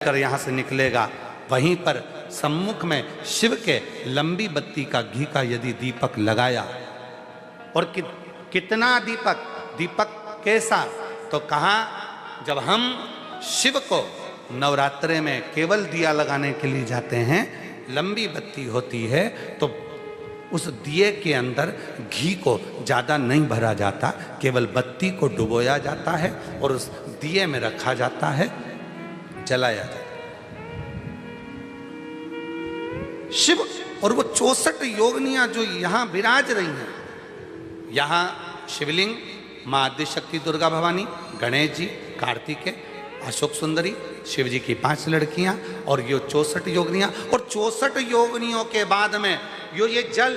कर यहाँ से निकलेगा, वहीं पर सम्मुख में शिव के लंबी बत्ती का घी का यदि दीपक लगाया, और कितना दीपक कैसा, तो कहा जब हम शिव को नवरात्रे में केवल दिया लगाने के लिए जाते हैं, लंबी बत्ती होती है तो उस दिए के अंदर घी को ज़्यादा नहीं भरा जाता, केवल बत्ती को डुबोया जाता है और उस दिए में रखा जाता है, जलाया जाता है। शिव और वो 64 योगिनियां जो यहाँ विराज रही हैं, यहाँ शिवलिंग, माँ आदिशक्ति दुर्गा भवानी, गणेश जी, कार्तिकेय, अशोक सुंदरी, शिव जी की 5 लड़कियां और ये 64 योगिनियां, और 64 योगिनियों के बाद में ये जल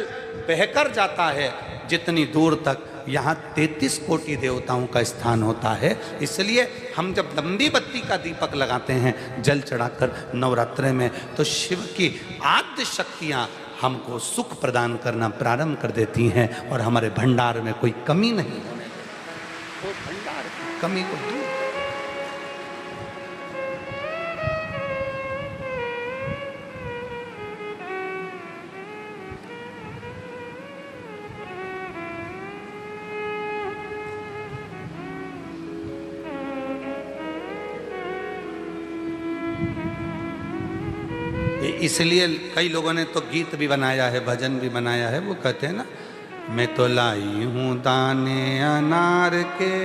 बहकर जाता है जितनी दूर तक, यहाँ 33 कोटि देवताओं का स्थान होता है। इसलिए हम जब लंबी बत्ती का दीपक लगाते हैं जल चढ़ाकर नवरात्रे में, तो शिव की आद्य शक्तियाँ हमको सुख प्रदान करना प्रारंभ कर देती हैं और हमारे भंडार में कोई कमी नहीं होने, तो भंडार की कमी को दूर। इसलिए कई लोगों ने तो गीत भी बनाया है, भजन भी बनाया है, वो कहते हैं ना, मैं तो लाई हूँ दाने अनार के,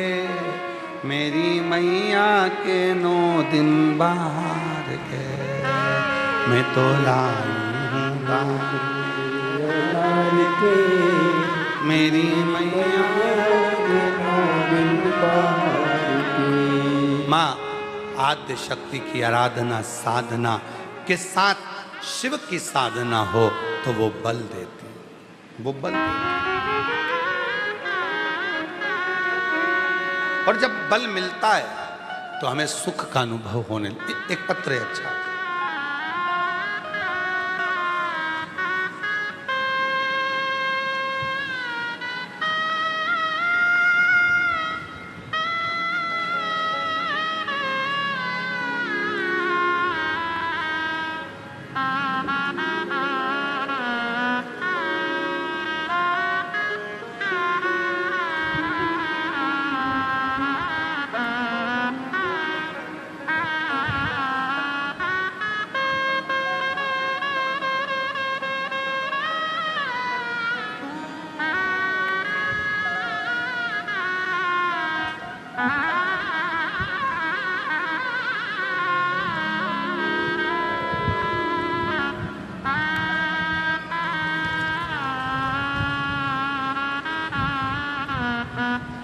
मेरी मैया के 9 दिन बाहर के, मैं तो लाई हूँ दाने अनार के, मेरी मैया के 9 दिन बाहर के। माँ आद्य शक्ति की आराधना साधना के साथ शिव की साधना हो तो वो बल देती है, वो बल देती है। और जब बल मिलता है तो हमें सुख का अनुभव होने, एक पत्र है अच्छा,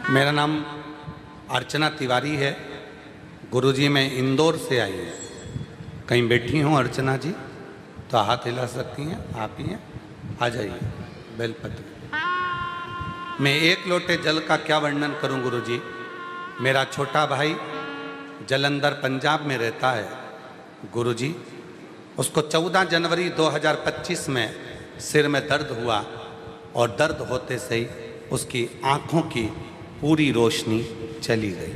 मेरा नाम अर्चना तिवारी है। गुरुजी मैं इंदौर से आई हूँ। कहीं बैठी हूँ अर्चना जी तो हाथ हिला सकती हैं, आप ही हैं, आ जाइए। बेलपत्र। मैं 1 लोटे जल का क्या वर्णन करूँ गुरुजी। मेरा छोटा भाई जलंधर पंजाब में रहता है गुरुजी, उसको 14 जनवरी 2025 में सिर में दर्द हुआ और दर्द होते से ही उसकी आँखों की पूरी रोशनी चली गई,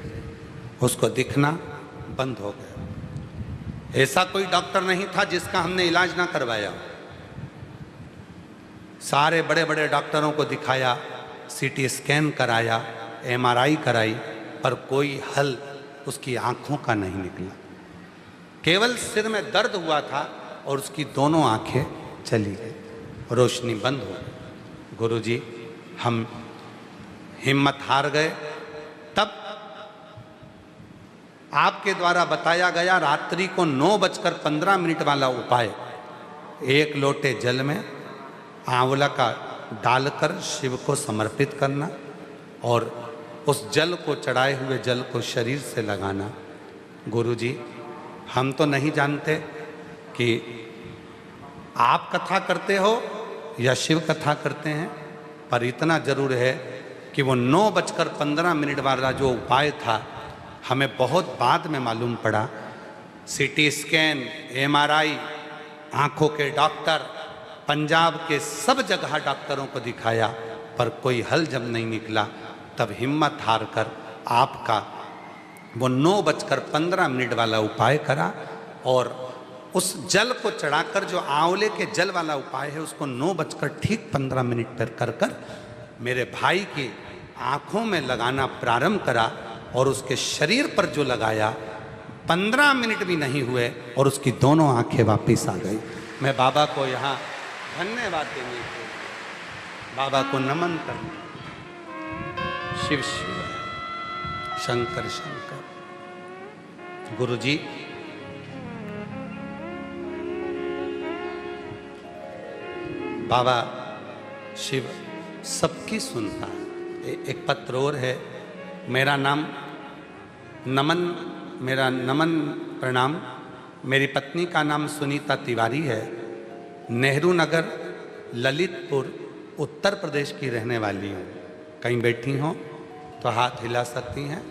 उसको दिखना बंद हो गया। ऐसा कोई डॉक्टर नहीं था जिसका हमने इलाज ना करवाया। सारे बड़े बड़े डॉक्टरों को दिखाया, सीटी स्कैन कराया, MRI कराई, पर कोई हल उसकी आंखों का नहीं निकला। केवल सिर में दर्द हुआ था और उसकी दोनों आंखें चली गई, रोशनी बंद हो गई। गुरुजी हम हिम्मत हार गए। तब आपके द्वारा बताया गया रात्रि को 9:15 वाला उपाय, 1 लोटे जल में आंवला का डालकर शिव को समर्पित करना और उस जल को, चढ़ाए हुए जल को शरीर से लगाना। गुरुजी हम तो नहीं जानते कि आप कथा करते हो या शिव कथा करते हैं, पर इतना जरूर है कि वो 9:15 वाला जो उपाय था हमें बहुत बाद में मालूम पड़ा। सीटी स्कैन, MRI, आँखों के डॉक्टर, पंजाब के सब जगह डॉक्टरों को दिखाया, पर कोई हल जब नहीं निकला, तब हिम्मत हार कर आपका वो 9:15 वाला उपाय करा और उस जल को चढ़ाकर जो आंवले के जल वाला उपाय है उसको 9:15 पर कर मेरे भाई की आंखों में लगाना प्रारंभ करा और उसके शरीर पर जो लगाया 15 मिनट भी नहीं हुए और उसकी दोनों आंखें वापस आ गई। मैं बाबा को यहाँ धन्यवाद देने के बाबा को नमन करना। शिव शिव शंकर शंकर। गुरुजी बाबा शिव सबकी सुनता है। एक पत्र और है, मेरा नाम नमन, मेरा नमन प्रणाम। मेरी पत्नी का नाम सुनीता तिवारी है, नेहरू नगर ललितपुर उत्तर प्रदेश की रहने वाली हूँ। कहीं बैठी हों तो हाथ हिला सकती हैं।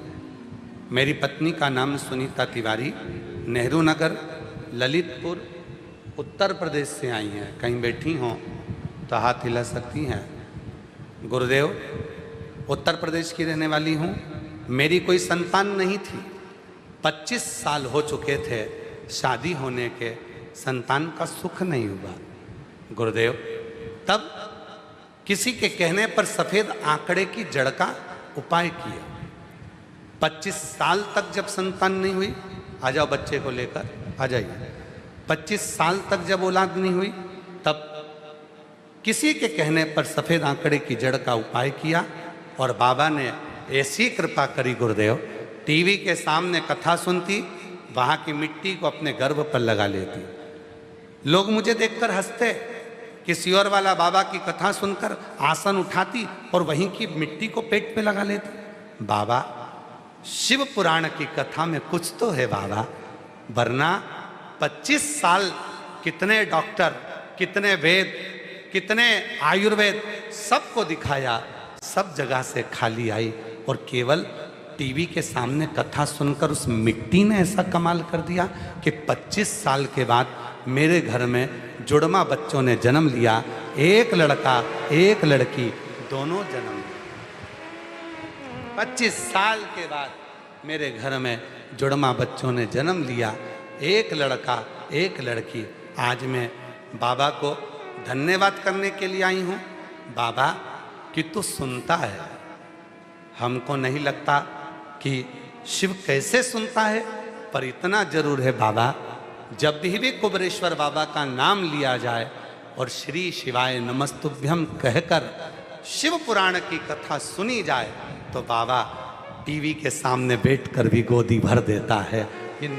मेरी पत्नी का नाम सुनीता तिवारी, नेहरू नगर ललितपुर उत्तर प्रदेश से आई हैं। कहीं बैठी हों तो हाथ हिला सकती हैं। गुरुदेव उत्तर प्रदेश की रहने वाली हूँ। मेरी कोई संतान नहीं थी, 25 साल हो चुके थे शादी होने के, संतान का सुख नहीं हुआ। गुरुदेव तब किसी के कहने पर सफ़ेद आंकड़े की जड़ का उपाय किया। 25 साल तक जब संतान नहीं हुई, आ जाओ बच्चे को लेकर आ जाइए। 25 साल तक जब औलाद नहीं हुई तब किसी के कहने पर सफ़ेद आंकड़े की जड़ का उपाय किया और बाबा ने ऐसी कृपा करी गुरुदेव, टीवी के सामने कथा सुनती, वहाँ की मिट्टी को अपने गर्भ पर लगा लेती। लोग मुझे देखकर हंसते। किसी और वाला बाबा की कथा सुनकर आसन उठाती और वहीं की मिट्टी को पेट पे लगा लेती। बाबा शिव पुराण की कथा में कुछ तो है बाबा, वरना 25 साल कितने डॉक्टर, कितने वेद, कितने आयुर्वेद, सबको दिखाया, सब जगह से खाली आई और केवल टीवी के सामने कथा सुनकर उस मिट्टी ने ऐसा कमाल कर दिया कि 25 साल के बाद मेरे घर में जुड़वा बच्चों ने जन्म लिया। एक लड़का एक लड़की दोनों जन्म लिए। 25 साल के बाद मेरे घर में जुड़वा बच्चों ने जन्म लिया, एक लड़का एक लड़की। आज मैं बाबा को धन्यवाद करने के लिए आई हूँ। बाबा कि तू सुनता है। हमको नहीं लगता कि शिव कैसे सुनता है, पर इतना जरूर है बाबा, जब भी कुबरेश्वर बाबा का नाम लिया जाए और श्री शिवाय नमस्तुभ्यम कहकर शिव पुराण की कथा सुनी जाए तो बाबा टीवी के सामने बैठकर भी गोदी भर देता है। ये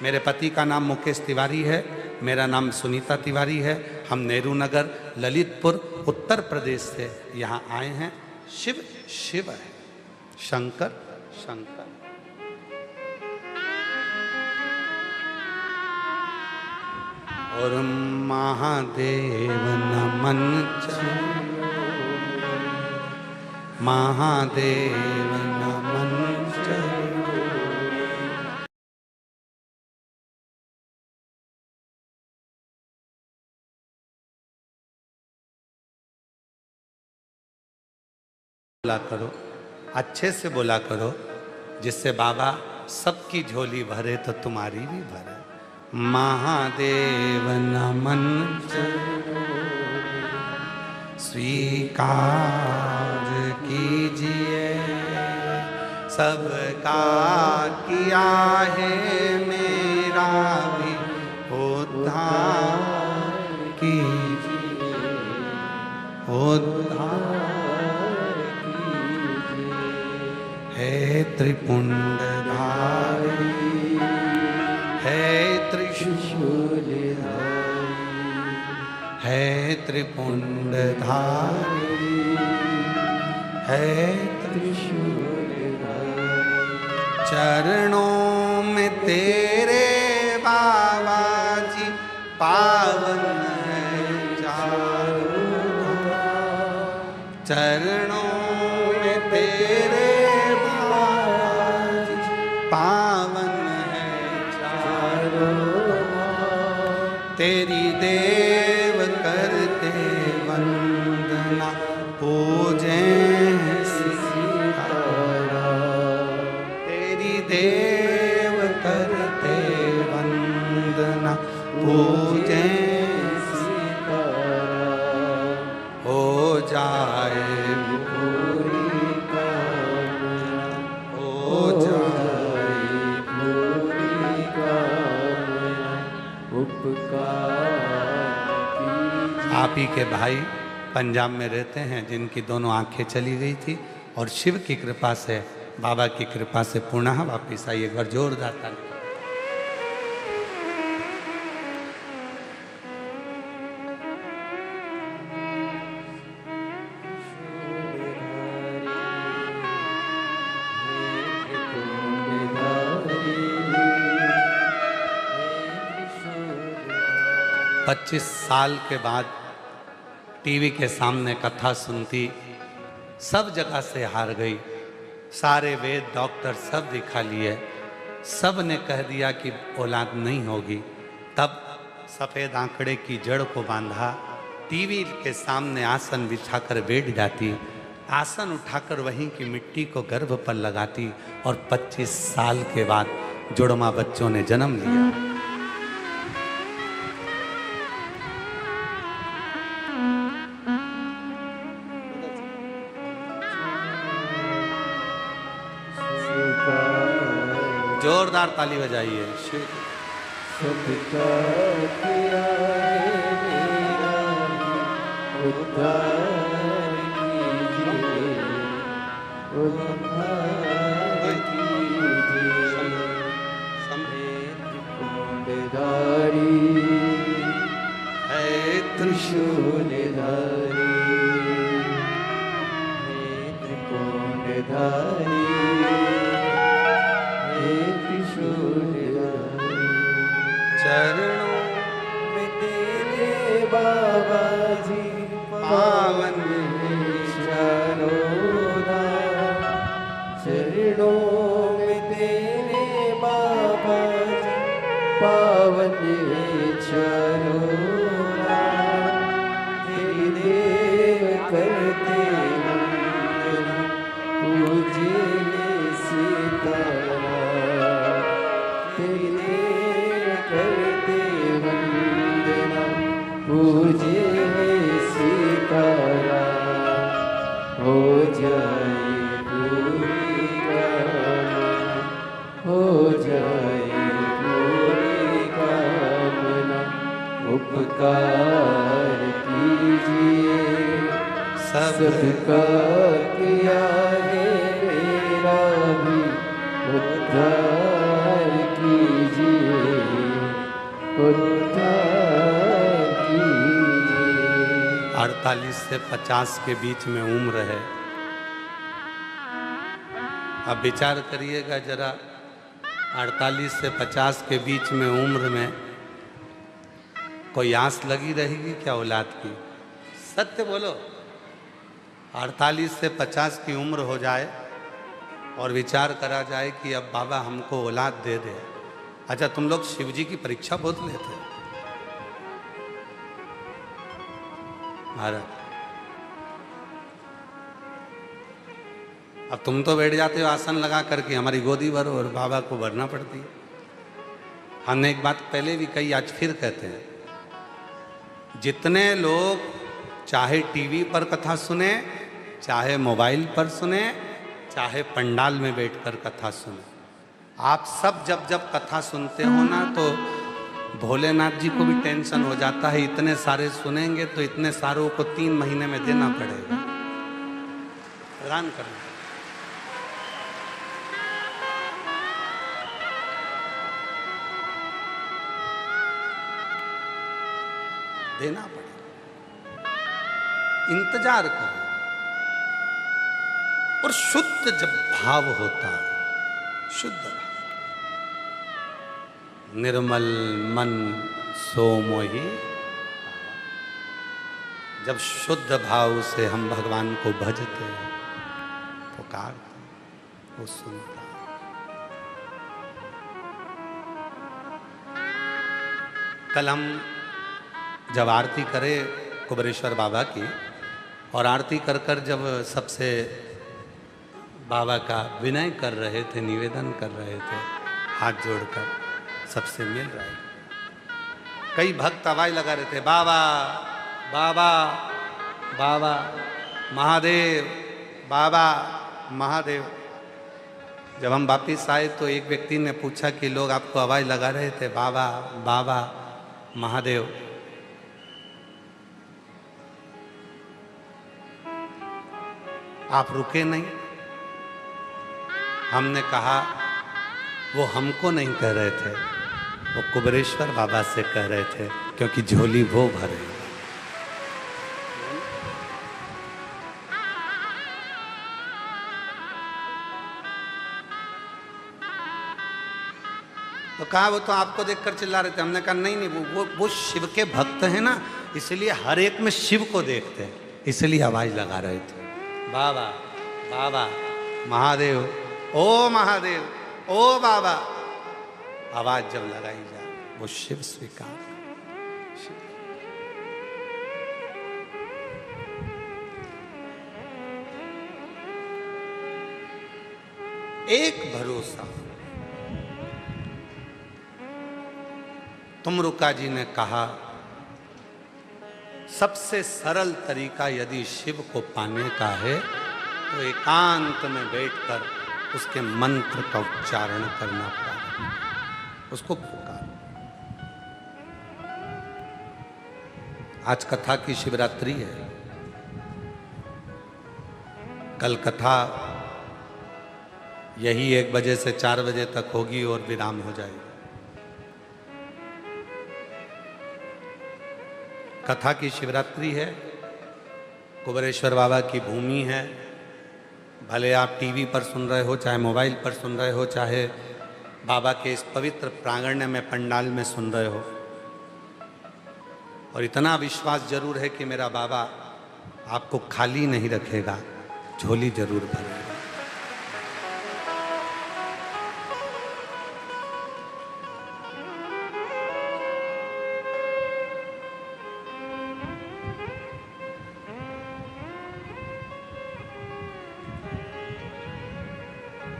मेरे पति का नाम मुकेश तिवारी है, मेरा नाम सुनीता तिवारी है। हम नेहरू नगर ललितपुर उत्तर प्रदेश से यहाँ आए हैं। शिव शिव है, शंकर शंकर। और महादेव नमन चलो, महादेव नमन चलो। बोला करो, अच्छे से बोला करो, जिससे बाबा सबकी झोली भरे तो तुम्हारी भी भरे। महादेव नमन स्वीकार कीजिए, सबका किया है मेरा भी उद्धार कीजिए, उद्धार है त्रिपुंडधारी, है त्रिशूलधारी, है त्रिपुंडधारी, है त्रिशूलधारी। चरणों में तेरे बाबा जी पावन है चारों धाम। चरणों में तेरे पावन है चारों, तेरी देव करते वंदना, पूजें सितारा। तेरी देव पूजे हो जाए पूरी कामना, हो जाए पूरी कामना, उपकार कीजिए। आप ही के भाई पंजाब में रहते हैं जिनकी दोनों आंखें चली गई थी और शिव की कृपा से, बाबा की कृपा से पुनः वापिस आई। एक बार जोरदार ताली। हे 25 साल के बाद टीवी के सामने कथा सुनती, सब जगह से हार गई। सारे वेद डॉक्टर सब दिखा लिए, सब ने कह दिया कि औलाद नहीं होगी। तब सफ़ेद आंकड़े की जड़ को बांधा, टीवी के सामने आसन बिछाकर बैठ जाती, आसन उठाकर वहीं की मिट्टी को गर्भ पर लगाती और 25 साल के बाद जुड़वा बच्चों ने जन्म लिया। जोरदार ताली बजाइए। शिव सबका किया है मेरा उद्धार कीजिए, उद्धार कीजिए। त्रिपुंडधारी है त्रिशूलधारी, हे त्रिपुंडधारी, हे त्रिशूलधारी। चरणों में तेरे बाबा जी पावन चारों धाम, चरणों में तेरे बाबा जी पावन चारों धाम। तेरी देव करते वंदना, पूजे सीताराम। तेरी देव करते वंदना, पूजे सीताराम। हो जाए पूरी कामना, हो जाए पूरी कामना, उपकार कीजिए। सबका किया है मेरा भी उद्धार कीजिए, उद्धार कीजिए। 48 से 50 के बीच में उम्र है। अब विचार करिएगा जरा, 48 से 50 के बीच में उम्र में कोई आस लगी रहेगी क्या औलाद की? सत्य बोलो। 48 से 50 की उम्र हो जाए और विचार करा जाए कि अब बाबा हमको औलाद दे दे। अच्छा, तुम लोग शिव जी की परीक्षा बहुत लेते हो महाराज। अब तुम तो बैठ जाते हो आसन लगा करके, हमारी गोदी भरो, और बाबा को भरना पड़ती है। हमने एक बात पहले भी कही, आज फिर कहते हैं, जितने लोग चाहे टीवी पर कथा सुने, चाहे मोबाइल पर सुने, चाहे पंडाल में बैठकर कथा सुने, आप सब जब जब कथा सुनते हो ना, तो भोलेनाथ जी को भी टेंशन हो जाता है, इतने सारे सुनेंगे तो इतने सारों को 3 महीने में देना पड़ेगा, प्रदान करना। देना पड़ेगा, इंतजार करो। और शुद्ध जब भाव होता है, शुद्ध भाव, निर्मल मन सो मोहि, जब शुद्ध भाव से हम भगवान को भजते हैं, पुकारते हैं, वो सुनता है। कल हम जब आरती करे कुबेरेश्वर बाबा की, और आरती कर कर जब सबसे बाबा का विनय कर रहे थे, निवेदन कर रहे थे, हाथ जोड़कर सबसे मिल रहे थे, कई भक्त आवाज लगा रहे थे, बाबा बाबा बाबा महादेव, बाबा महादेव। जब हम वापिस आए तो एक व्यक्ति ने पूछा कि लोग आपको आवाज लगा रहे थे, बाबा बाबा महादेव। आप रुके नहीं। हमने कहा वो हमको नहीं कह रहे थे, वो कुबेरेश्वर बाबा से कह रहे थे, क्योंकि झोली वो भरे। तो कहा वो तो आपको देखकर चिल्ला रहे थे। हमने कहा नहीं नहीं, वो शिव के भक्त हैं ना, इसलिए हर एक में शिव को देखते हैं, इसलिए आवाज लगा रहे थे, बाबा बाबा महादेव, ओ महादेव, ओ बाबा। आवाज जब लगाई जाए वो शिव स्वीकार। एक भरोसा। तुमरुका जी ने कहा सबसे सरल तरीका यदि शिव को पाने का है तो एकांत में बैठकर उसके मंत्र का उच्चारण करना पड़ेगा, उसको पुकार। आज कथा की शिवरात्रि है, कल कथा यही 1 बजे से 4 बजे तक होगी और विराम हो जाएगी। कथा की शिवरात्रि है, कुबेरेश्वर बाबा की भूमि है। भले आप टीवी पर सुन रहे हो, चाहे मोबाइल पर सुन रहे हो, चाहे बाबा के इस पवित्र प्रांगण में पंडाल में सुन रहे हो, और इतना विश्वास जरूर है कि मेरा बाबा आपको खाली नहीं रखेगा, झोली जरूर भरेगा।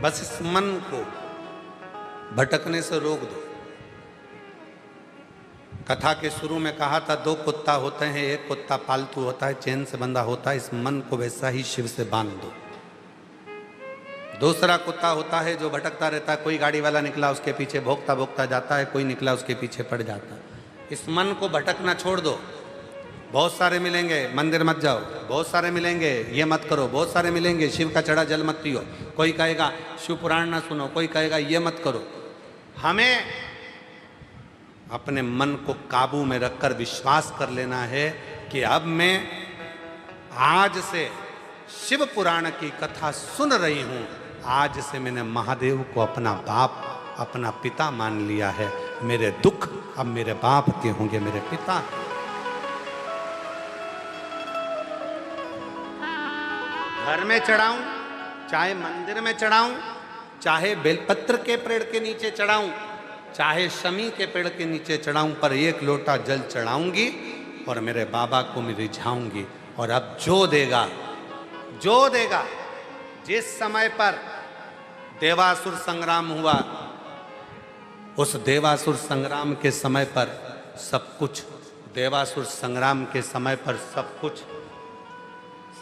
बस इस मन को भटकने से रोक दो। कथा के शुरू में कहा था 2 कुत्ता होते हैं, एक कुत्ता पालतू होता है, चैन से बंधा होता है। इस मन को वैसा ही शिव से बांध दो। दूसरा कुत्ता होता है जो भटकता रहता है, कोई गाड़ी वाला निकला उसके पीछे भोंकता भोंकता जाता है, कोई निकला उसके पीछे पड़ जाता है। इस मन को भटकना छोड़ दो। बहुत सारे मिलेंगे, मंदिर मत जाओ, बहुत सारे मिलेंगे, ये मत करो, बहुत सारे मिलेंगे, शिव का चढ़ा जल मत पियो, कोई कहेगा शिव पुराण ना सुनो, कोई कहेगा ये मत करो। हमें अपने मन को काबू में रखकर विश्वास कर लेना है कि अब मैं आज से शिव पुराण की कथा सुन रही हूं, आज से मैंने महादेव को अपना बाप, अपना पिता मान लिया है। मेरे दुख अब मेरे बाप के होंगे, मेरे पिता। घर में चढ़ाऊं, चाहे मंदिर में चढ़ाऊं, चाहे बेलपत्र के पेड़ के नीचे चढ़ाऊं, चाहे शमी के पेड़ के नीचे चढ़ाऊं, पर 1 लोटा जल चढ़ाऊंगी और मेरे बाबा को मैं रिझाऊंगी। और अब जो देगा, जो देगा, जिस समय पर देवासुर संग्राम हुआ, उस देवासुर संग्राम के समय पर सब कुछ, देवासुर संग्राम के समय पर सब कुछ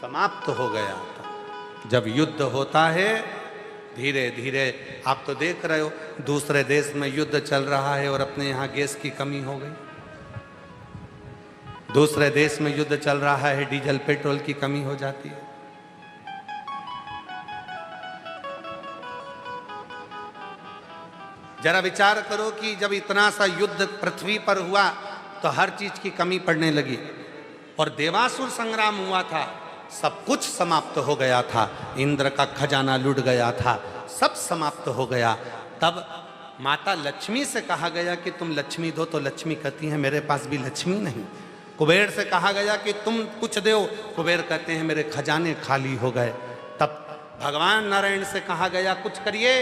समाप्त हो गया था। जब युद्ध होता है धीरे धीरे, आप तो देख रहे हो दूसरे देश में युद्ध चल रहा है और अपने यहाँ गैस की कमी हो गई। दूसरे देश में युद्ध चल रहा है, डीजल पेट्रोल की कमी हो जाती है। जरा विचार करो कि जब इतना सा युद्ध पृथ्वी पर हुआ तो हर चीज की कमी पड़ने लगी, और देवासुर संग्राम हुआ था, सब कुछ समाप्त हो गया था, इंद्र का खजाना लूट गया था, सब समाप्त हो गया। तब माता लक्ष्मी से कहा गया कि तुम लक्ष्मी दो, तो लक्ष्मी कहती है मेरे पास भी लक्ष्मी नहीं। कुबेर से कहा गया कि तुम कुछ दो, कुबेर कहते हैं मेरे खजाने खाली हो गए। तब भगवान नारायण से कहा गया कुछ करिए,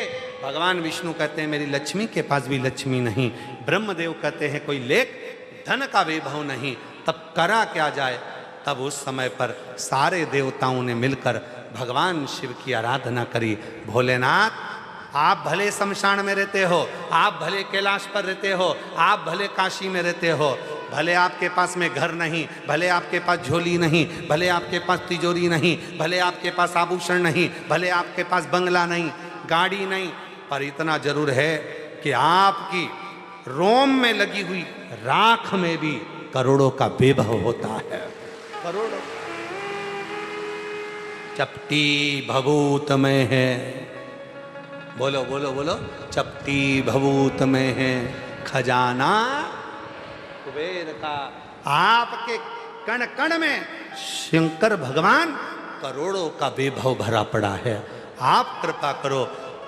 भगवान विष्णु कहते हैं मेरी लक्ष्मी के पास भी लक्ष्मी नहीं। ब्रह्मदेव कहते हैं कोई लेख धन का वैभव नहीं। तब करा क्या जाए? तब उस समय पर सारे देवताओं ने मिलकर भगवान शिव की आराधना करी। भोलेनाथ आप भले शमशान में रहते हो, आप भले कैलाश पर रहते हो, आप भले काशी में रहते हो, भले आपके पास में घर नहीं, भले आपके पास झोली नहीं, भले आपके पास तिजोरी नहीं, भले आपके पास आभूषण नहीं, भले आपके पास बंगला नहीं, गाड़ी नहीं, पर इतना जरूर है कि आपकी रोम में लगी हुई राख में भी करोड़ों का वैभव होता है। करोड़ों चपटी भभूत में है, बोलो बोलो बोलो, चपटी भभूत में है खजाना कुबेर का। आपके कण कण में शंकर भगवान करोड़ों का वैभव भरा पड़ा है। आप कृपा करो।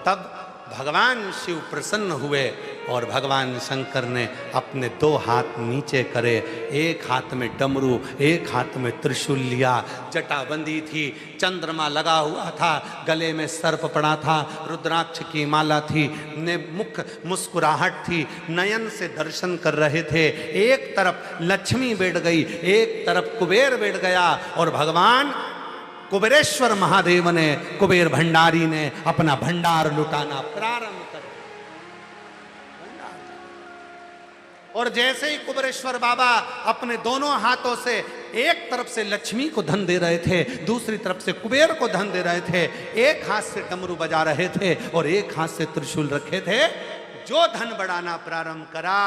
तब भगवान शिव प्रसन्न हुए और भगवान शंकर ने अपने 2 हाथ नीचे करे, एक हाथ में डमरू, एक हाथ में त्रिशूल लिया, जटा बंदी थी, चंद्रमा लगा हुआ था, गले में सर्प पड़ा था, रुद्राक्ष की माला थी, ने मुख मुस्कुराहट थी, नयन से दर्शन कर रहे थे। एक तरफ लक्ष्मी बैठ गई, एक तरफ कुबेर बैठ गया और भगवान कुबेरेश्वर महादेव ने, कुबेर भंडारी ने अपना भंडार लुटाना प्रारंभ कर। और जैसे ही कुबेरेश्वर बाबा अपने दोनों हाथों से एक तरफ से लक्ष्मी को धन दे रहे थे, दूसरी तरफ से कुबेर को धन दे रहे थे, एक हाथ से डमरू बजा रहे थे और एक हाथ से त्रिशूल रखे थे, जो धन बढ़ाना प्रारंभ करा,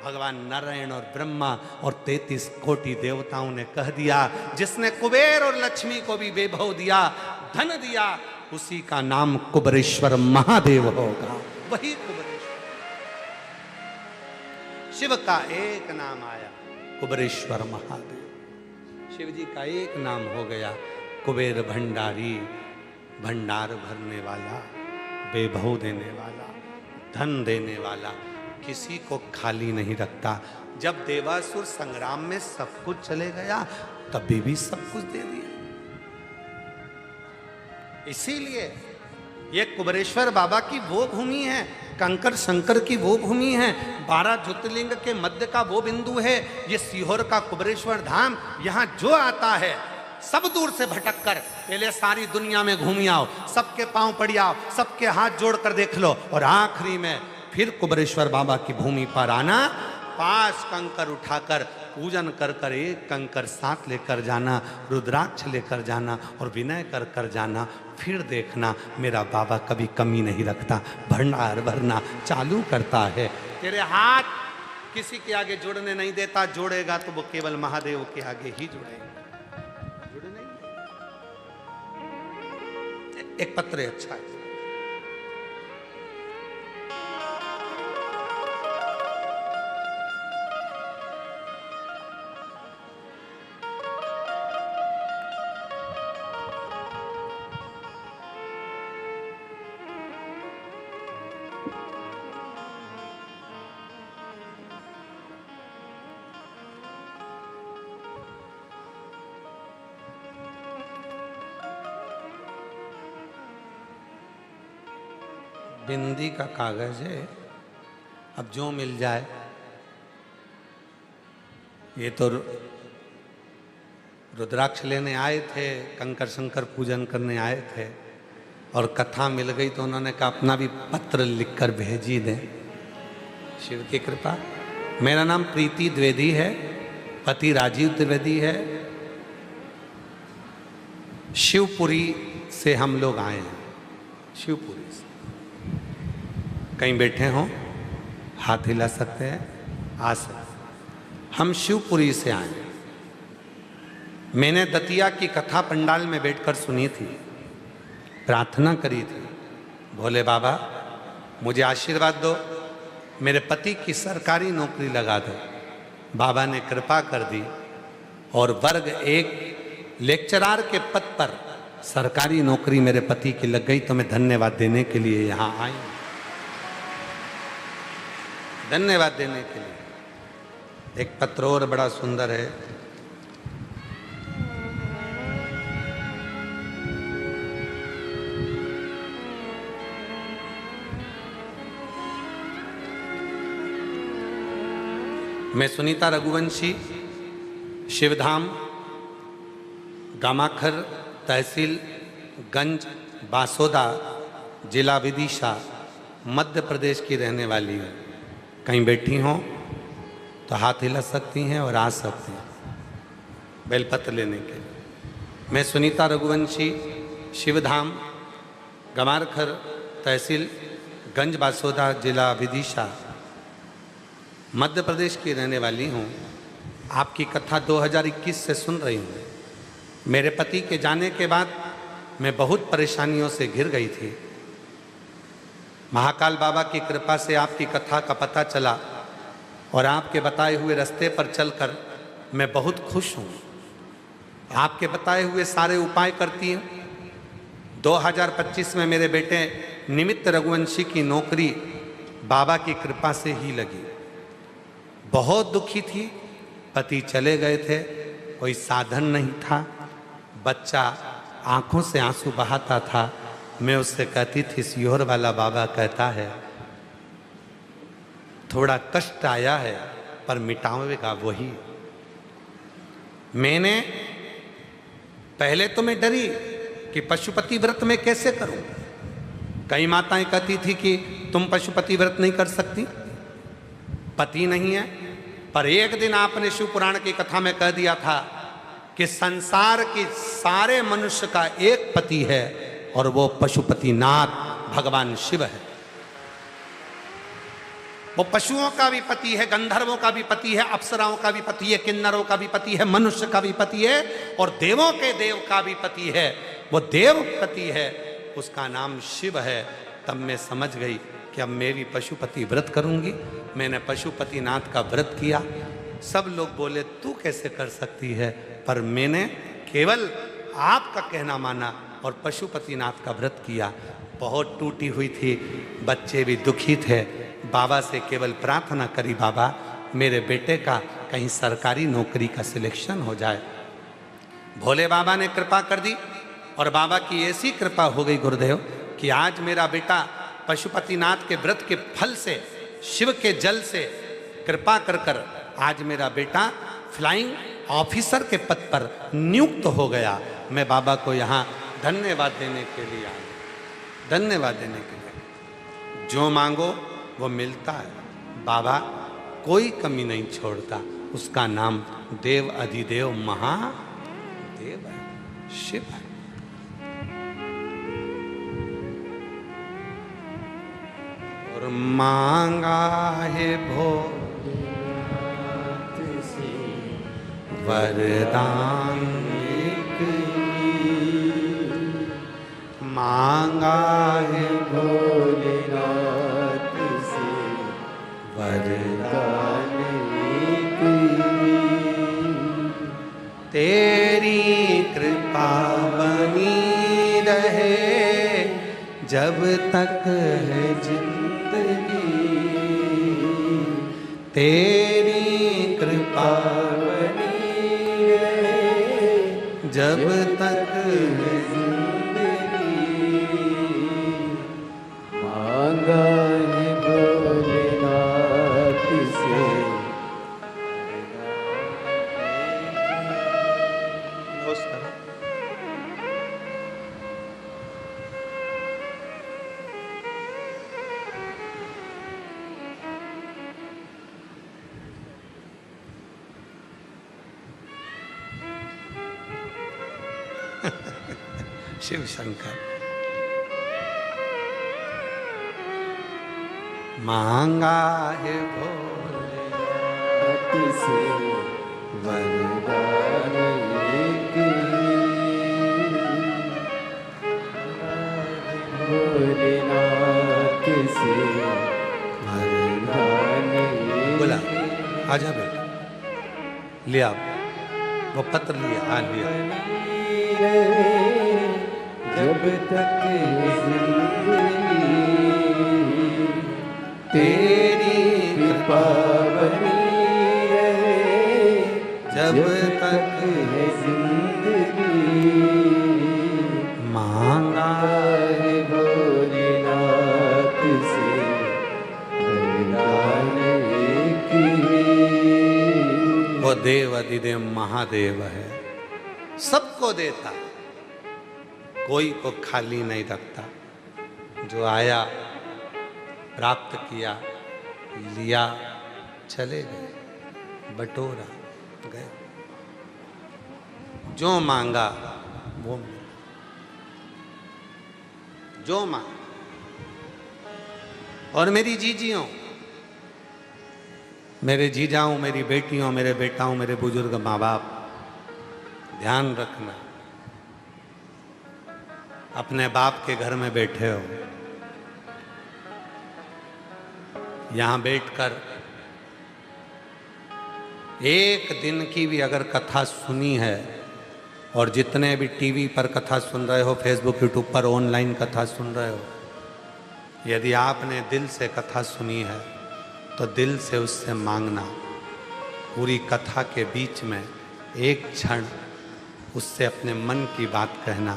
भगवान नारायण और ब्रह्मा और 33 कोटि देवताओं ने कह दिया, जिसने कुबेर और लक्ष्मी को भी वैभव दिया, धन दिया, उसी का नाम कुबेरेश्वर महादेव होगा। वही कुबेरेश्वर। शिव का एक नाम आया, कुबेरेश्वर महादेव। शिव जी का एक नाम हो गया, कुबेर भंडारी, भंडार भरने वाला, वैभव देने वाला, धन देने वाला, किसी को खाली नहीं रखता। जब देवासुर संग्राम में सब कुछ चले गया, तभी भी सब कुछ दे दिया। इसीलिए ये कुबेरेश्वर बाबा की वो भूमि है, कंकर शंकर की वो भूमि है, 12 ज्योतिर्लिंग के मध्य का वो बिंदु है, ये सीहोर का कुबेरेश्वर धाम। यहाँ जो आता है सब दूर से भटक कर पहले सारी दुनिया में घूम आओ, सबके पांव पड़ी आओ, सबके हाथ जोड़कर देख लो, और आखिरी में फिर कुबेरेश्वर बाबा की भूमि पर आना, 5 कंकर उठाकर पूजन कर कर, एक कंकर साथ लेकर जाना, रुद्राक्ष लेकर जाना और विनय कर कर जाना। फिर देखना मेरा बाबा कभी कमी नहीं रखता, भंडार भरना चालू करता है। तेरे हाथ किसी के आगे जोड़ने नहीं देता, जोड़ेगा तो वो केवल महादेव के आगे ही जोड़ेगा, जुड़े नहीं। एक पत्र अच्छा है, बिंदी का कागज है, अब जो मिल जाए। ये तो रुद्राक्ष लेने आए थे, कंकर शंकर पूजन करने आए थे, और कथा मिल गई तो उन्होंने कहा अपना भी पत्र लिखकर भेजी दें। शिव की कृपा। मेरा नाम प्रीति द्विवेदी है, पति राजीव द्विवेदी है, शिवपुरी से हम लोग आए हैं। शिवपुरी से कहीं बैठे हों, हाथ हिला सकते हैं, आ सकते। हम शिवपुरी से आए। मैंने दतिया की कथा पंडाल में बैठकर सुनी थी, प्रार्थना करी थी, भोले बाबा मुझे आशीर्वाद दो, मेरे पति की सरकारी नौकरी लगा दो। बाबा ने कृपा कर दी और वर्ग 1 लेक्चरार के पद पर सरकारी नौकरी मेरे पति की लग गई। तो मैं धन्यवाद देने के लिए यहाँ आई, धन्यवाद देने के लिए। एक पत्र और बड़ा सुंदर है, मैं सुनीता रघुवंशी, शिवधाम, गामाखर, तहसील गंज, बासोदा, जिला विदिशा, मध्य प्रदेश की रहने वाली हूँ। कहीं बैठी हों तो हाथ हिला सकती हैं और आ सकती हैं बेलपत्र लेने के लिए। मैं सुनीता रघुवंशी, शिवधाम, गमारखर तहसील, गंज बासोदा, जिला विदिशा, मध्य प्रदेश की रहने वाली हूँ। आपकी कथा 2021 से सुन रही हूँ। मेरे पति के जाने के बाद मैं बहुत परेशानियों से घिर गई थी। महाकाल बाबा की कृपा से आपकी कथा का पता चला और आपके बताए हुए रास्ते पर चलकर मैं बहुत खुश हूँ। आपके बताए हुए सारे उपाय करती हूँ। 2025 में मेरे बेटे निमित्त रघुवंशी की नौकरी बाबा की कृपा से ही लगी। बहुत दुखी थी, पति चले गए थे, कोई साधन नहीं था, बच्चा आंखों से आंसू बहाता था। मैं उससे कहती थी, सियोर वाला बाबा कहता है थोड़ा कष्ट आया है पर मिटावेगा वही। मैंने पहले तो मैं डरी कि पशुपति व्रत में कैसे करूं। कई माताएं कहती थी कि तुम पशुपति व्रत नहीं कर सकती, पति नहीं है। पर एक दिन आपने शिव पुराण की कथा में कह दिया था कि संसार की सारे मनुष्य का एक पति है और वो पशुपतिनाथ भगवान शिव है। वो पशुओं का भी पति है, गंधर्वों का भी पति है, अप्सराओं का भी पति है, किन्नरों का भी पति है, मनुष्य का भी पति है और देवों के देव का भी पति है। वो देव पति है, उसका नाम शिव है। तब मैं समझ गई कि अब मैं भी पशुपति व्रत करूंगी। मैंने पशुपतिनाथ का व्रत किया। सब लोग बोले तू कैसे कर सकती है, पर मैंने केवल आपका कहना माना और पशुपतिनाथ का व्रत किया। बहुत टूटी हुई थी, बच्चे भी दुखी थे। बाबा से केवल प्रार्थना करी, बाबा मेरे बेटे का कहीं सरकारी नौकरी का सिलेक्शन हो जाए। भोले बाबा ने कृपा कर दी और बाबा की ऐसी कृपा हो गई गुरुदेव कि आज मेरा बेटा पशुपतिनाथ के व्रत के फल से, शिव के जल से कृपा कर कर आज मेरा बेटा फ्लाइंग ऑफिसर के पद पर नियुक्त हो गया। मैं बाबा को यहाँ धन्यवाद देने के लिए आया, धन्यवाद देने के लिए। जो मांगो वो मिलता है। बाबा कोई कमी नहीं छोड़ता। उसका नाम देव अधिदेव महादेव है, शिव है। और मांगा है भोलेनाथ से वरदान एक ही, मांगा है भोलेनाथ वरदान एक ही। तेरी कृपा बनी रहे जब तक है जिंदगी, तेरी कृपा बनी रहे जब तक है जिंदगी। मांगा है भोलेनाथ से शिव शंकर। मांगा है भोलेनाथ से वरदान एक ही, भोलेनाथ से वरदान एक। बोला आजा बेटा, लिया वो पत्र लिया। हाँ लिया। जब तक जिंदगी तेरी कृपा बनी रहे जब तक है जिंदगी। मांगा है भोलेनाथ से वरदान एक ही। वो देव अधिदेव महादेव है, सबको देता, कोई को खाली नहीं रखता। जो आया प्राप्त किया, लिया, चले गए, बटोरा गए। जो मांगा वो मिला, जो मांगा। और मेरी जीजियों, मेरे जीजाओं, मेरी बेटियों, मेरे बेटाओं, मेरे बुजुर्ग माँ बाप, ध्यान रखना, अपने बाप के घर में बैठे हो, यहां बैठकर एक दिन की भी अगर कथा सुनी है, और जितने भी टीवी पर कथा सुन रहे हो, फेसबुक यूट्यूब पर ऑनलाइन कथा सुन रहे हो, यदि आपने दिल से कथा सुनी है तो दिल से उससे मांगना। पूरी कथा के बीच में एक क्षण उससे अपने मन की बात कहना।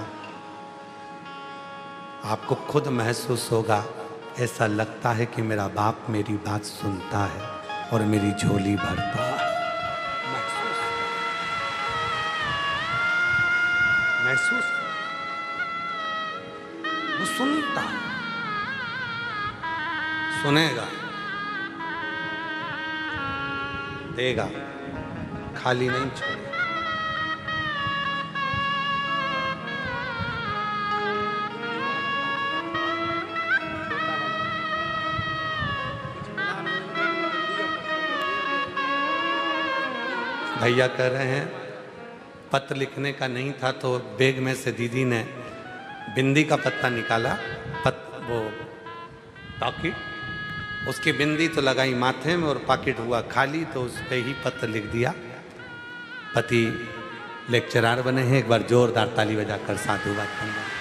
आपको खुद महसूस होगा, ऐसा लगता है कि मेरा बाप मेरी बात सुनता है और मेरी झोली भरता है। महसूस वो सुनता है, सुनेगा, देगा, खाली नहीं छोड़ेगा। भैया कह रहे हैं पत्र लिखने का नहीं था, तो बैग में से दीदी ने बिंदी का पत्ता निकाला, वो पॉकेट, उसकी बिंदी तो लगाई माथे में और पॉकेट हुआ खाली, तो उस पर ही पत्र लिख दिया। पति लेक्चरर बने हैं, एक बार जोरदार ताली बजाकर साधुवाद करना।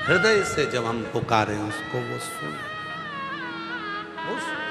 हृदय से जब हम पुकारें उसको, वो सुने, वो सुने।